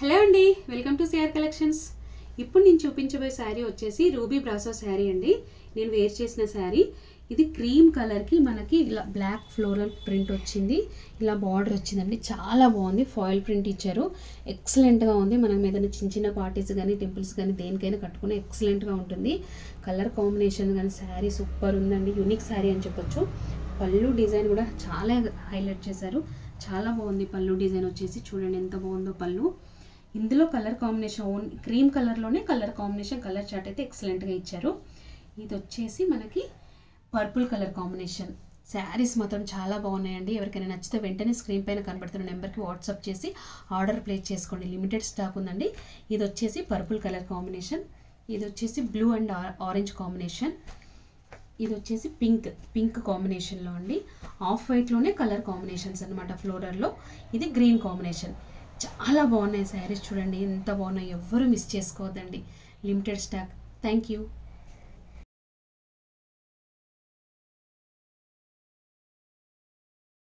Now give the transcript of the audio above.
Hello అండి, welcome to CR collections. ఇప్పుడు నేను చూపించబోయే శారీ వచ్చేసి రూబీ బ్రాసో శారీ అండి. నేను వేర్ చేసిన శారీ ఇది క్రీమ్ కలర్కి మనకి ఇలా బ్లాక్ ఫ్లోరల్ ప్రింట్ వచ్చింది, ఇలా బార్డర్ వచ్చిందండి. చాలా బాగుంది, ఫాయిల్ ప్రింట్ ఇచ్చారు, ఎక్సలెంట్గా ఉంది. మనం ఏదైనా చిన్న చిన్న పార్టీస్ కానీ టెంపుల్స్ కానీ దేనికైనా కట్టుకునే ఎక్సలెంట్గా ఉంటుంది. కలర్ కాంబినేషన్ కానీ శారీ సూపర్ ఉందండి, యూనిక్ శారీ అని చెప్పొచ్చు. పళ్ళు డిజైన్ కూడా చాలా హైలైట్ చేశారు, చాలా బాగుంది. పళ్ళు డిజైన్ వచ్చేసి చూడండి ఎంత బాగుందో పళ్ళు. ఇందులో కలర్ కాంబినేషన్ ఓన్ క్రీమ్ కలర్లోనే కలర్ కాంబినేషన్, కలర్ చార్ట్ అయితే ఎక్సలెంట్గా ఇచ్చారు. ఇది వచ్చేసి మనకి పర్పుల్ కలర్ కాంబినేషన్. శారీస్ మాత్రం చాలా బాగున్నాయండి. ఎవరికైనా నచ్చితే వెంటనే స్క్రీన్ పైన కనబడుతున్న నెంబర్కి వాట్సాప్ చేసి ఆర్డర్ ప్లేస్ చేసుకోండి, లిమిటెడ్ స్టాక్ ఉందండి. ఇది వచ్చేసి పర్పుల్ కలర్ కాంబినేషన్, ఇది వచ్చేసి బ్లూ అండ్ ఆరెంజ్ కాంబినేషన్, ఇది వచ్చేసి పింక్ కాంబినేషన్లో అండి. ఆఫ్ వైట్లోనే కలర్ కాంబినేషన్స్ అనమాట ఫ్లోరల్లో. ఇది గ్రీన్ కాంబినేషన్. చాలా బాగున్నాయి శారీస్, చూడండి ఎంత బాగున్నాయి, ఎవ్వరూ మిస్ చేసుకోవద్దండి. Limited stock. Thank you.